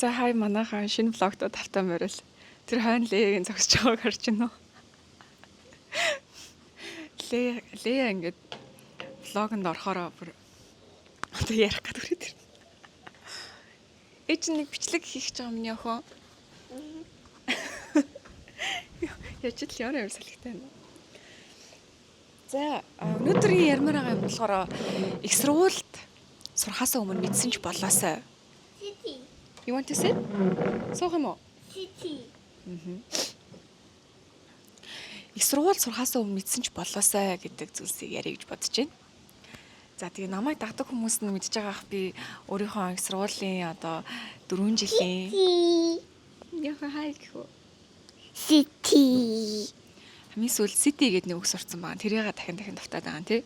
За хай манайхаа шинэ влогт тавтай морил. Тэр хойно Леягийн зогсож байгааг харж байна уу? Лея ингээд влогонд орохороо бүр одоо ярих гэдэг үү тэр. Ээж нэг бичлэг хийх гэж байгаа миний охин. Яж л ямар салхитай байна. За өнөөдрийн ярмаар байгаа юм болохоор их сургуульд сурахаас өмнө мэдсэн ч болоосай. City. You want to sit? Суух юм уу? City. Их сургууль сурахаас өмнө мэдсэн ч болоосай гэдэг зүйлсийг ярих гэж бодож байна. За тэгээ намайг дагдаг хүмүүс нь мэдж байгаах би өөрийнхөө их сургуулийн одоо 4 жилийн яха хай гэхүү. City. Хамгийн сүүл City гэдэг нэг үг сурцсан байна. Тэрийг дахин давтаад байгаа тий.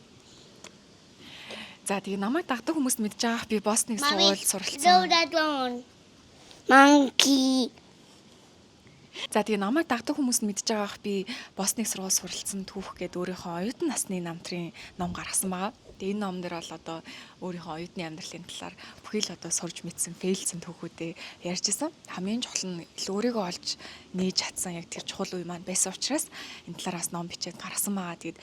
За тэгээ намайг дагдаг хүмүүс мэдж байгаах би Босны их сургууль суралцсан. Monkey. За тэгээ намайг дагдаг хүмүүс мэдж байгаах би Босны их сургууль суралцсан түүх гэдэг өөрийнхөө оюутан насны намтрын ном гаргасан байгаа. Тэгээ энэ ном дээр бол одоо өөрийнхөө оюутны амьдралын талаар бүхий л одоо сурж мэдсэн, фейлсэн түүхүүдээ ярьж исэн. Хамгийн чухал нь өөрийгөө олж нээж чадсан яг тэр чухал үе маань байсан учраас энэ талаараас ном бичээд гаргасан байгаа. Тэгээд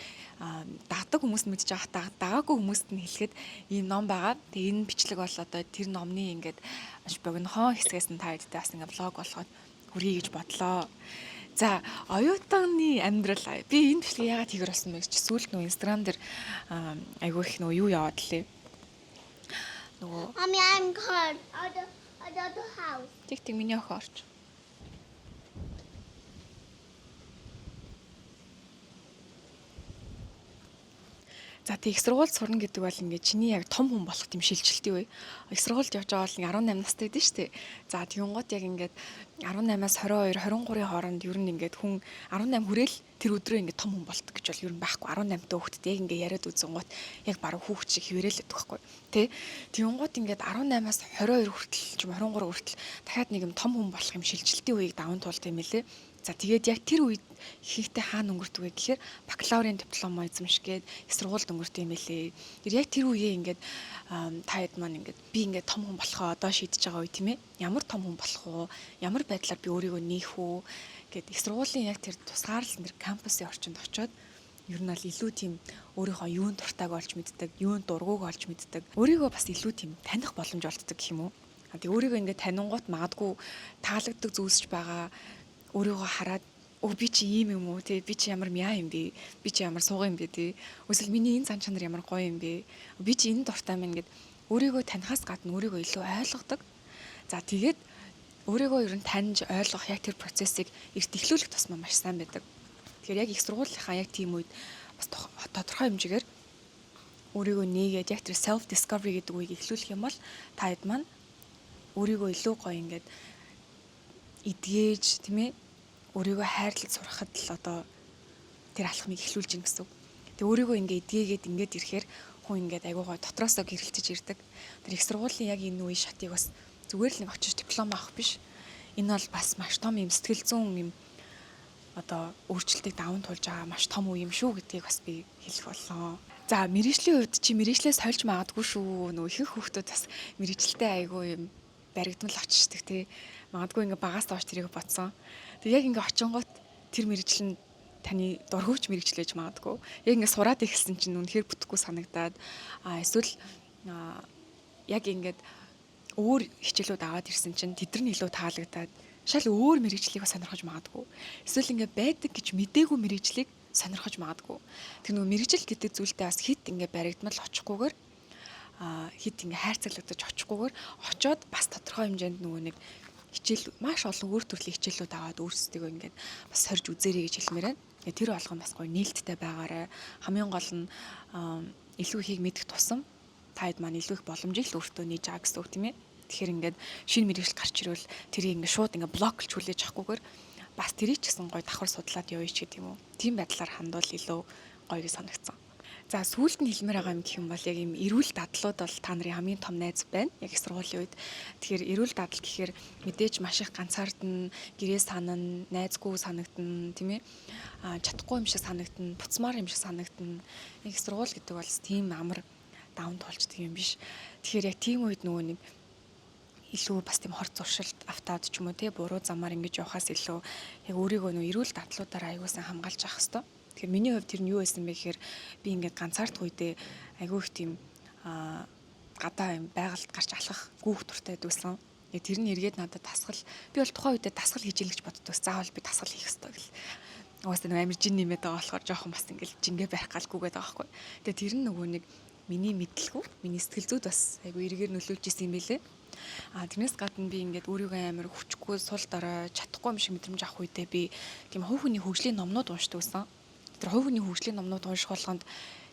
дагдаг хүмүүс нь мэдж байгаах дагаагүй хүмүүст нь хэлэхэд ийм ном байгаа. Тэгээ энэ бичлэг бол одоо тэр номны ингээд маш богинохон хэсгээс нь та хэдтэй бас ингээд влог болгоод хүргэе гэж бодлоо. За, оюутаны амьдрал би энэ бичлэг яагаад хийгэр болсон бэ гэж сүүлд нөө Instagram дээр айгүй их нөө юу яваад лээ. Нөгөө Mommy, I'm cold. Out of the house. тэг миний охин орч. За тэг их сургууль сурна гэдэг бол ингээд чиний яг том хүн болох тийм шилжилтийн үе. Их сургуульд явж байгаа бол 18 настай дээ шүү дээ. За тэгүн гот яг ингээд 18-аас 22, 23-ийн хооронд ер нь ингээд хүн 18 хүрээл тэр өдрөө ингээд том хүн болдог гэж бол ер нь байхгүй. 18-тай хүүхдэд яг ингээд яриад үзэн гот яг баруун хүүхд шиг хിവэрэл байдаг байхгүй. Тэ? Тэгүн гот ингээд 18-аас 22 хүртэл ч 23 хүртэл дахиад нэг юм том хүн болох юм шилжилтийн үеийг даван туулдаг юм лээ. За тэгээд яг тэр үед ихэнхдээ хаана өнгөрдөг вэ гэхээр бакалаврын диплом эзэмшгээд их сургуульд өнгөрдөг юм лээ. Тэр яг тэр үеэ ингээд та хэд маань ингээд би ингээд том хүн болохоо одоо шийдэж байгаа үе тийм ээ. Ямар том хүн болох уу? Ямар байдлаар би өөрийгөө нээх үү гэд их сургуулийн яг тэр тусгаарлал тэр кампусын орчинд очиод ер нь бол илүү тийм өөрийнхөө юунд дуртайг олж мэддэг, юунд дургууг олж мэддэг. Өөрийгөө бас илүү тийм таних боломж олддог гэх юм уу? Тэгээ өөрийгөө ингээд танингууд магадгүй таалагддаг зүйлсч байгаа өөрийгөө хараад би чи ийм юм уу те би чи ямар мяа юм бэ би чи ямар суугаа юм бэ те эсвэл миний энэ зан чанар ямар гоё юм бэ би чи энэ дуртай мэн гэд өөрийгөө танихаас гадна өөрийгөө илүү ойлгодог. За тэгээд өөрийгөө ер нь таньж ойлгох яг тэр процессыг эрт эхлүүлэх тусмаа маш сайн байдаг. Тэгэхээр яг их сургуулийнхаа яг тийм үед бас тодорхой хэмжээгээр өөрийгөө нээгээд яг тэр self discovery гэдэг үеийг эхлүүлэх юм бол та хэд маань өөрийгөө илүү гоё ингээд эдгээж тийм ээ өөрийгөө хайрлаж сурахад л одоо тэр алхмыг эхлүүлж гин гэсэн. Тэгээ өөрийгөө ингээд эдгээгээд ингээд ирэхээр хүн ингээд айгуугаа дотроосоо гэрэлтэж ирдэг. Тэр их сургуулийн яг энэ үе шатыг бас зүгээр л нэг очиж диплом авах биш. Энэ бол бас маш том юм сэтгэл зүйн юм одоо өөрчлөлтийг даван туулж байгаа маш том үе юм шүү гэдгийг бас би хэлэх боллоо. За мэрэгжлийн хувьд чи мэрэгжлээс сольж магадгүй шүү. Нөгөө ихэнх хүүхдүүд бас мэрэгжилтэй айгүй юм баригдмал очиждаг тий. Магадгүй ингээ багаас доош тэрийг бодсон. Тэг яг ингээ очингот тэр мэрэгжил нь таны дургүйч мэрэгчлээж магадгүй. Яг ингээ сураад ихсэн чинь үнэхээр бүтэхгүй санагдаад эсвэл яг ингээд өөр хичээлүүд аваад ирсэн чинь тэдэр нь илүү таалагдаад шал өөр мэрэгжлийг сонирхож магадгүй. Эсвэл ингээ байдаг гэж мдээгүй мэрэгжлийг сонирхож магадгүй. Тэр нөгөө мэрэгжил гэдэг зүйлтэй бас хит ингээ баригдмал очихгүйгээр хит ингээ хайрцаглагдаж очихгүйгээр очоод бас тодорхой хэмжээнд нөгөө нэг хичээл маш олон өөр төрлийн хичээлүүд аваад өөрсдөө ингээд бас сорж үзээрэй гэж хэлмээр байна. Тэр болгоно бас гоё нээлттэй байгаарай. Хамгийн гол нь илүү ихийг мэдэх тусам та хэд маань илүү их боломжийг л өөртөө нээж байгаа гэсэн үг тийм ээ. Тэгэхээр ингээд шинэ мэрэгжил гарч ирвэл тэрийг ингээд шууд ингээд блоклж хүлээж авахгүйгээр бас тэрийг ч гэсэн гоё давхар судлаад явъя ч гэдэг юм уу. Тийм байдлаар хандвал илүү гоё гэж санагдсан. За сүүлд нь хэлмээр байгаа юм гэх юм бол яг юм эрүүл дадлууд бол та нарын хамгийн том найз байна. Яг их сургуулийн үед. Тэгэхээр эрүүл дадал гэхээр мэдээж маш их ганцаардна, гэрээ санана, найзгүй санагдана, тийм ээ. Чадахгүй юм шиг санагдана, буцмаар юм шиг санагдана. Их сургууль гэдэг бол тийм амар даван туулждаг юм биш. Тэгэхээр яг тийм үед нөгөө нэг илүү бас тийм хор зуршилт автаад ч юм уу тий буруу замаар ингэж явахаас илүү яг өөрийгөө нөө эрүүл дадлуудаараа аягуулсан хамгаалж авах хэрэгтэй. Тэгэхээр миний хувьд тэр нь юу байсан бэ гэхээр би ингээд ганцаардах үедээ айгүй их тийм гадаа юм байгальд гарч алхах гүүх дуртай байсан. Яг тэр нь эргээд надад тасгал би бол тухайн үедээ тасгал хийж ил гэж боддог. Заавал би тасгал хийх хэрэгтэй гэл. Угаасаа нэг амир жин нэмээд байгаа болохоор жоохон бас ингээл жингээ барих галгүйгээд байгаа байхгүй. Тэгээ тэр нь нөгөө нэг миний мэдлэггүй, миний сэтгэл зүйд бас айгүй эргээр нөлөөлж исэн юм байлээ. Тэрнээс гадна би ингээд өөрийгөө амар хүчгүй сул дорой чадахгүй юм шиг мэдрэмж авах үедээ би тийм хувь хүний хөгжлийн номнууд уншдаг байсан. Тэр хувь хүний хөгжлийн номнууд унших болгонд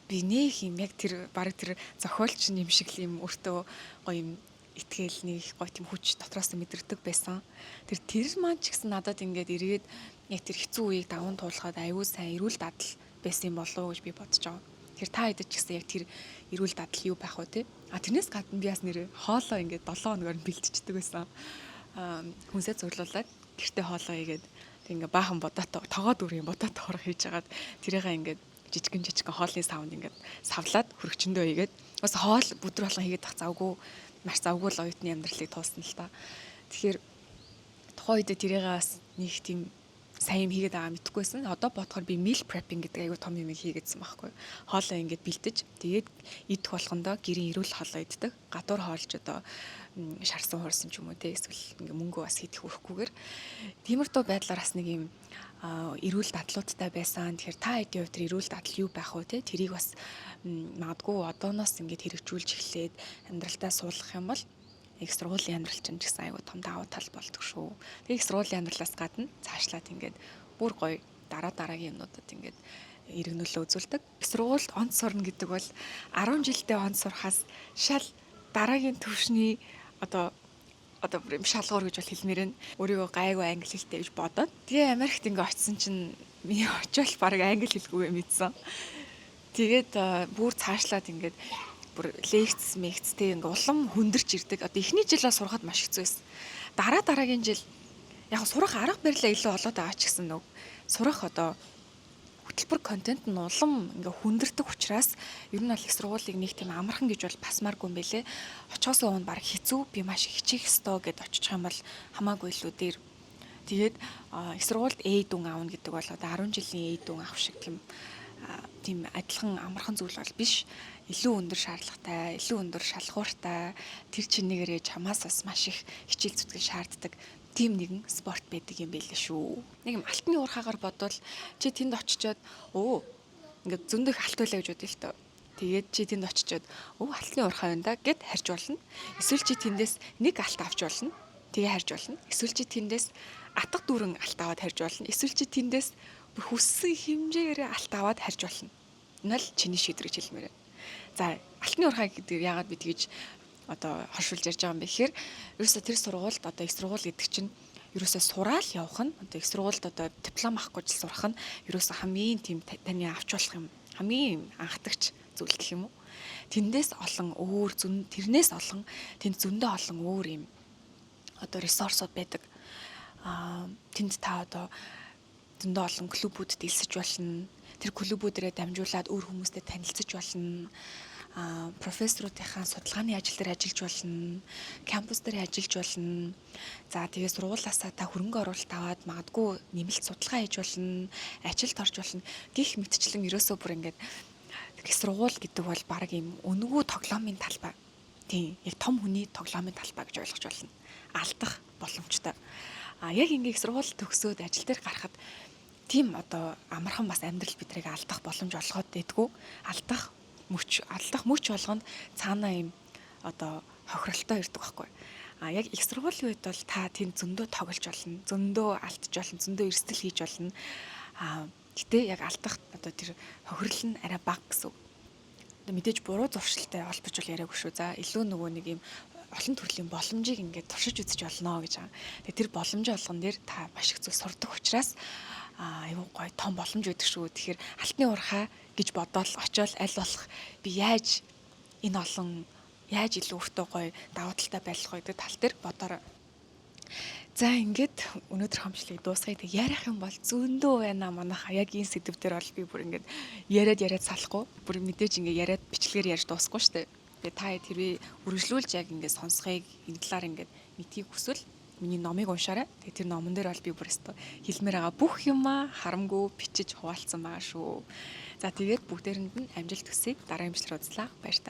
би нэг юм яг тэр баг тэр зохиолч юм шиг л юм өөртөө гоё юм итгэл нэг гоё тийм хүч дотроос мэдэрдэг байсан. Тэр маань ч гэсэн надад ингээд эргээд яг тэр хэцүү үеийг даван туулахад аюул сайн эрүүл дадал байсан юм болов уу гэж би бодож байгаа. Тэр та хэдэд ч гэсэн яг тэр эрүүл дадал юу байх вэ те? Тэрнээс гадна би бас нэр хоолоо ингээд 7 хоногор нь бэлтждэг байсан. Хүнсээ зурлуулад гэртээ хоолоо игээд тэг ингээд баахан бодоотой тогоод үрийн бодоотой хорох хийж хагаад тэрийгээ ингээд жижигэн хоолны савнд ингээд савлаад хөрөгчөндөө игээд бас хоол бүдэр болгон хийгээд тах завгүй маш завгүй л оюутны амьдралыг туусна л та. Тэгэхээр тухайн үед тэрийгээ бас нэг тийм сайн юм хийгээд байгаа мэдхгүйсэн. Одоо бодохоор би meal prepping гэдэг аягүй том юм хийгээдсэн байхгүй. Хоолоо ингээд бэлдэж тэгээд идэх болгондоо гэрийн эрүүл хоолоо иддэг. Гадуур хоолж одоо шарсан хуурсан ч юм уу те эсвэл ингээ мөнгө бас хийх өрөхгүйгээр тиймэрхүү байдлаар бас нэг юм эрүүл дадлуудтай байсан. Тэгэхээр та хэдийн хувьд тэр эрүүл дадал юу байх вэ те тэрийг бас магадгүй одооноос ингээд хэрэгжүүлж эхлээд амьдралтаа суулгах юм бол их сургуулийн амьдрал чинь ч гэсэн аюу том давуу тал болдог шүү. Тэгээ их сургуулийн амьдралаас гадна цаашлаад ингээд бүр гоё дараагийн юмнуудад ингээд эрг нөлөө үзүүлдэг. Их сургуульд онц сурна гэдэг бол 10 жилдээ онц сурахаас шал дараагийн төвшний одоо бүр юм шалгуур гэж бол хэлмээр нь өөрийгөө гайгүй англи хэлтэй гэж бодоод тэгээ Америкт ингээд очисон чинь миний очиол баг англи хэлгүйгээ мэдсэн. Тэгээд бүр цаашлаад ингээд бүр лекц мэгцтэй ингээ улам хүндэрч ирдэг. Одоо эхний жилээ сурахад маш хэцүү байсан. Дараагийн жил яг сурах арга барилаа илүү олоод байгаа ч гэсэн нүг сурах одоо хөтөлбөр контент нь улам ингээ хүндэрдэг учраас ер нь бол их сургуулийг нэг тийм амархан гэж бол басмааргүй юм бэлээ. Очихоос өмнө баг хэцүү би маш хичээх ёстой гэд очих юм бол хамаагүй илүү дээр. Тэгээд их сургуульд A дүн аавна гэдэг бол одоо 10 жилийн A дүн авах шиг тийм адилхан амархан зүйл бол биш. Илүү өндөр шаардлагатай, илүү өндөр шалгууртай тэр чинээгээр чамаас бас маш их хичээл зүтгэл шаарддаг тийм нэгэн спорт байдаг юм байл шүү. Нэг юм алтны уурхаагаар бодвол чи тэнд очичоод ингээд зөндөх алт байлаа гэж бодъё л тоо. Тэгээд чи тэнд очичоод алтны уурхаа байна да гэд харж болно. Эсвэл чи тэндээс нэг алт авч болно. Тэгээ харж болно. Эсвэл чи тэндээс атга дүүрэн алт аваад харж болно. Эсвэл чи тэндээс хүссэн хэмжээгээр алт аваад харж болно. Энэ л чиний шийдвэр гэж хэлмээр. За алтны уурхай гэдэг яагаад би тэгж одоо хоршуулж ярьж байгаа юм бэ гэхээр ерөөсө тэр сургуульд одоо их сургууль гэдэг чинь ерөөсө сураал явах нь одоо их сургуульд одоо диплом авахгүй жил сурах нь ерөөсө хамгийн тийм таны авч болох юм хамгийн анхдагч зүйл гэх юм уу. Тэрнээс олон тэнд зөндөө олон өөр юм одоо ресурсууд байдаг. Тэнд та одоо зөндөө олон клубүүдэд элсэж болно. Тэр клубүүдээрээ дамжуулаад өөр хүмүүстэй танилцж болно. Профессоруудынхаа судалгааны ажил дээр ажиллаж болно. Кампус дээр ажиллаж болно. За тэгээ сургуулиасаа та хөрөнгө оруулалт аваад магадгүй нэмэлт судалгаа хийж болно. Ажилд орж болно. Гэх мэтчлэн ерөөсөө бүр ингээд их сургууль гэдэг бол баг юм өнгөө тоглоомын талбай. Тийм, яг том хүний тоглоомын талбай гэж ойлгож болно. Алдах боломжтой. Яг ингээд их сургууль төгсөөд ажил дээр гарахад тийм одоо амархан бас амьдрал бидрийг алдах боломж олгоод байдгүй. Алдах мөч болгонд цаанаа юм одоо хохиролтой ирдэг байхгүй. Яг их сургуулийн үед бол та тэнд зөндөө тоглож болно, зөндөө алдаж болно, зөндөө эрсдэл хийж болно. Гэтэ яг алдах одоо тэр хохирол нь арай бага гэсэн. Одоо мэдээж буруу зуршилтай холбож бол яриаггүй шүү. За илүү нөгөө нэг юм олон төрлийн боломжийг ингээд туршиж үзэж болно гэж байгаа. Тэгээ тэр боломж олгон дээр та маш их зүйл сурдаг учраас аюу гой том боломж өгдөг шүү. Тэгэхээр алтны уурхай гэж бодоод очиод аль болох би яаж илүү өөртөө гой давуу талтай байх вэ гэдэг тал дээр бодорой. За ингээд өнөөдөр хамжлыг дуусгая. Тэг ярих юм бол зөндөө байна манайха. Яг энэ сэдв дээр бол би бүр ингээд яриад салахгүй. Бүр мэдээж ингээд яриад бичлэгээр ярьж дуусахгүй шүү дээ. Тэгээ та тэрвээ үргэлжлүүлж яг ингээд сонсхийг энэ талаар ингээд мэдхийг хүсвэл миний номыг уншаарай. Тэгээ тэр номон дээр бол би бүр өстө хэлмээр байгаа бүх юмаа харамгүй бичиж хуваалцсан байгаа шүү. За тэгээд бүгдээрэнд нь амжилт хүсье. Дараагийн бичлэг уулзлаа. Баяр та.